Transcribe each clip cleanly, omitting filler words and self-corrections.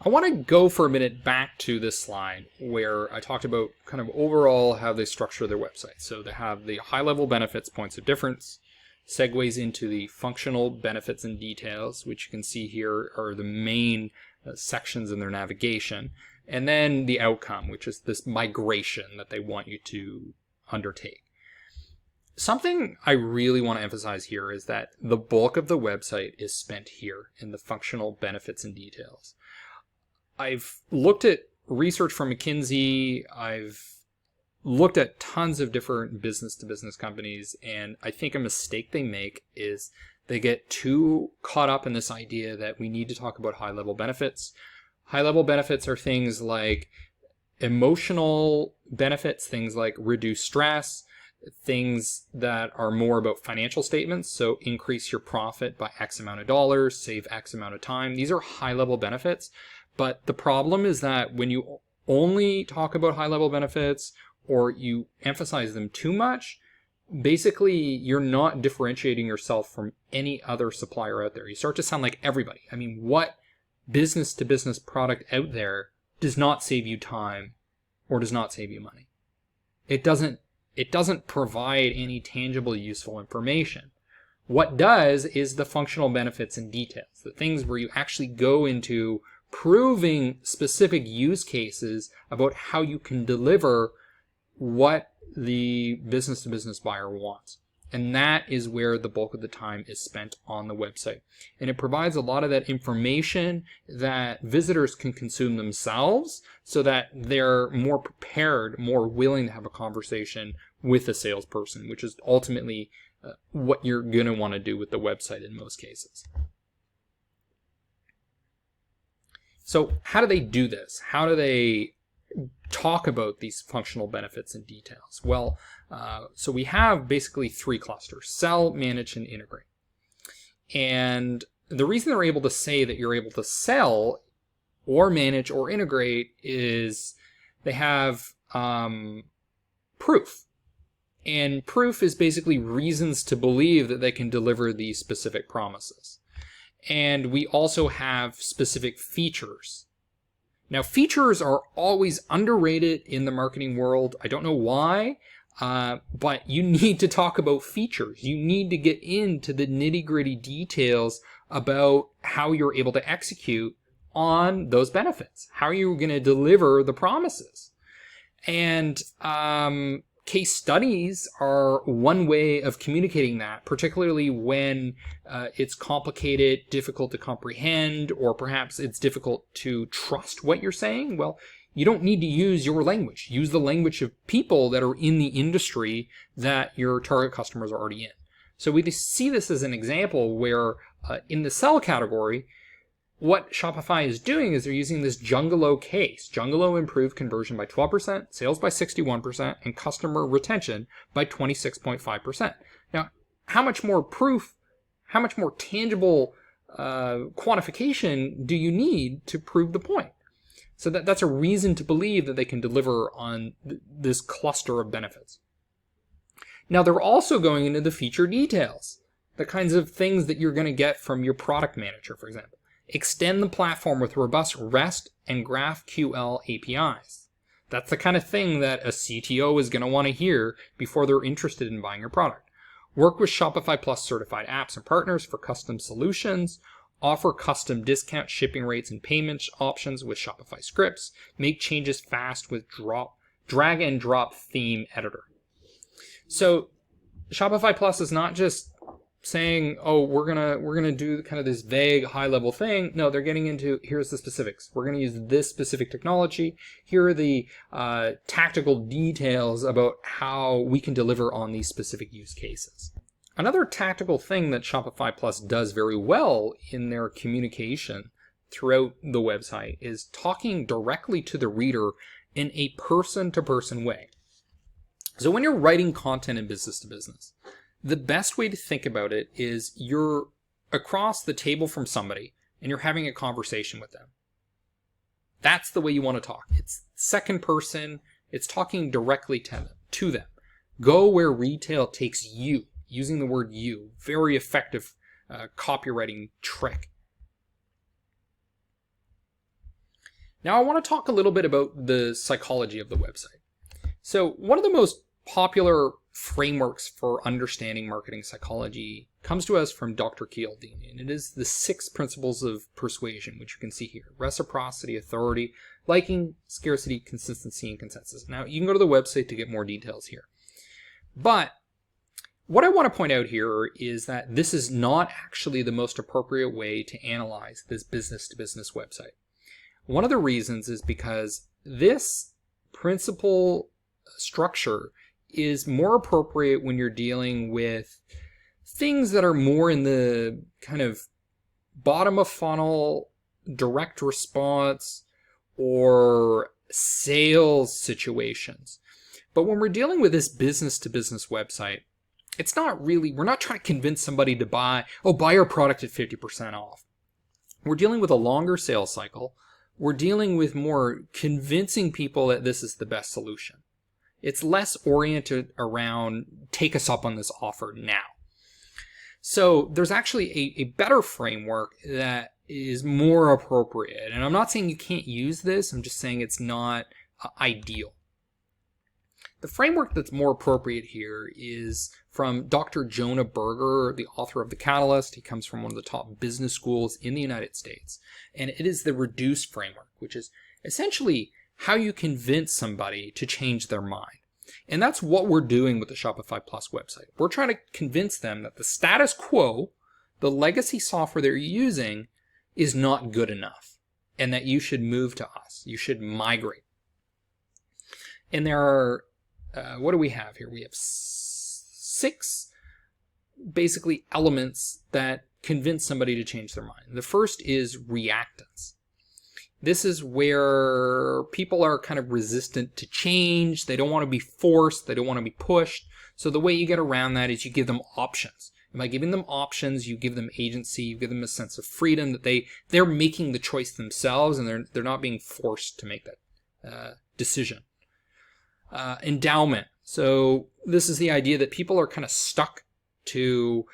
I want to go for a minute back to this slide where I talked about kind of overall how they structure their website. So they have the high-level benefits, points of difference, segues into the functional benefits and details, which you can see here are the main sections in their navigation, and then the outcome, which is this migration that they want you to undertake. Something I really want to emphasize here is that the bulk of the website is spent here in the functional benefits and details. I've looked at research from McKinsey, I've looked at tons of different business-to-business companies, and I think a mistake they make is they get too caught up in this idea that we need to talk about high-level benefits. High-level benefits are things like emotional benefits, things like reduce stress, things that are more about financial statements, so increase your profit by X amount of dollars, save X amount of time. These are high-level benefits, but the problem is that when you only talk about high-level benefits or you emphasize them too much, basically you're not differentiating yourself from any other supplier out there. You start to sound like everybody. I mean, what business-to-business product out there does not save you time or does not save you money? It doesn't provide any tangible, useful information. What does is the functional benefits and details, the things where you actually go into proving specific use cases about how you can deliver what the business-to-business buyer wants. And that is where the bulk of the time is spent on the website. And it provides a lot of that information that visitors can consume themselves so that they're more prepared, more willing to have a conversation with a salesperson, which is ultimately what you're going to want to do with the website in most cases. So how do they do this? How do they talk about these functional benefits and details? Well, so we have basically three clusters: sell, manage, and integrate. And the reason they're able to say that you're able to sell or manage or integrate is they have proof. And proof is basically reasons to believe that they can deliver these specific promises. And we also have specific features. Now, features are always underrated in the marketing world. I don't know why, but you need to talk about features. You need to get into the nitty-gritty details about how you're able to execute on those benefits. How are you going to deliver the promises? And case studies are one way of communicating that, particularly when it's complicated, difficult to comprehend, or perhaps it's difficult to trust what you're saying. Well, you don't need to use your language. Use the language of people that are in the industry that your target customers are already in. So we see this as an example where in the sell category, what Shopify is doing is they're using this Jungalow case. Jungalow improved conversion by 12%, sales by 61%, and customer retention by 26.5%. Now, how much more proof, how much more tangible quantification do you need to prove the point? So that's a reason to believe that they can deliver on this cluster of benefits. Now, they're also going into the feature details, the kinds of things that you're going to get from your product manager, for example. Extend the platform with robust REST and GraphQL APIs. That's the kind of thing that a CTO is going to want to hear before they're interested in buying your product. Work with Shopify Plus certified apps and partners for custom solutions. Offer custom discount shipping rates and payment options with Shopify scripts. Make changes fast with drag and drop theme editor. So Shopify Plus is not just saying, oh, we're gonna do kind of this vague high level thing. No, they're getting into, here's the specifics. We're gonna use this specific technology. Here are the tactical details about how we can deliver on these specific use cases. Another tactical thing that Shopify Plus does very well in their communication throughout the website is talking directly to the reader in a person-to-person way. So when you're writing content in business to business, the best way to think about it is you're across the table from somebody and you're having a conversation with them. That's the way you want to talk. It's second person. It's talking directly to them. Go where retail takes you, using the word you. Very effective copywriting trick. Now I want to talk a little bit about the psychology of the website. So one of the most popular frameworks for understanding marketing psychology comes to us from Dr. Cialdini, and it is the 6 principles of persuasion, which you can see here: reciprocity, authority, liking, scarcity, consistency, and consensus. Now you can go to the website to get more details here. But what I want to point out here is that this is not actually the most appropriate way to analyze this business-to-business website. One of the reasons is because this principle structure is more appropriate when you're dealing with things that are more in the kind of bottom of funnel, direct response, or sales situations. But when we're dealing with this business-to-business website, it's not really, we're not trying to convince somebody to buy our product at 50% off. We're dealing with a longer sales cycle. We're dealing with more convincing people that this is the best solution. It's less oriented around take us up on this offer now. So there's actually a better framework that is more appropriate. And I'm not saying you can't use this. I'm just saying it's not ideal. The framework that's more appropriate here is from Dr. Jonah Berger, the author of The Catalyst. He comes from one of the top business schools in the United States. And it is the reduce framework, which is essentially how you convince somebody to change their mind. And that's what we're doing with the Shopify Plus website. We're trying to convince them that the status quo, the legacy software they're using, is not good enough, and that you should move to us. You should migrate. And there are what do we have here? We have 6 basically elements that convince somebody to change their mind. The first is reactants. This is where people are kind of resistant to change. They don't want to be forced. They don't want to be pushed. So the way you get around that is you give them options. And by giving them options, you give them agency, you give them a sense of freedom, that they're making the choice themselves, and they're not being forced to make that decision. Endowment. So this is the idea that people are kind of stuck to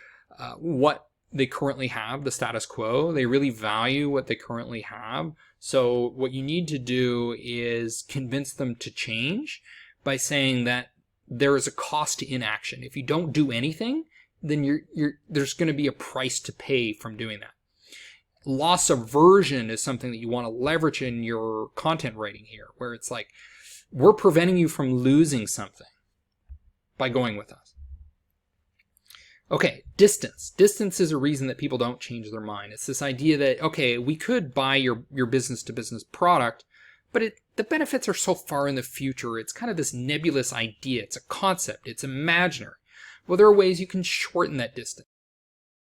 what they currently have, the status quo. They really value what they currently have. So what you need to do is convince them to change by saying that there is a cost to inaction. If you don't do anything, then there's going to be a price to pay from doing that. Loss aversion is something that you want to leverage in your content writing here, where it's like, we're preventing you from losing something by going with us. Okay, distance. Distance is a reason that people don't change their mind. It's this idea that, okay, we could buy your business-to-business product, but the benefits are so far in the future. It's kind of this nebulous idea. It's a concept. It's imaginary. Well, there are ways you can shorten that distance.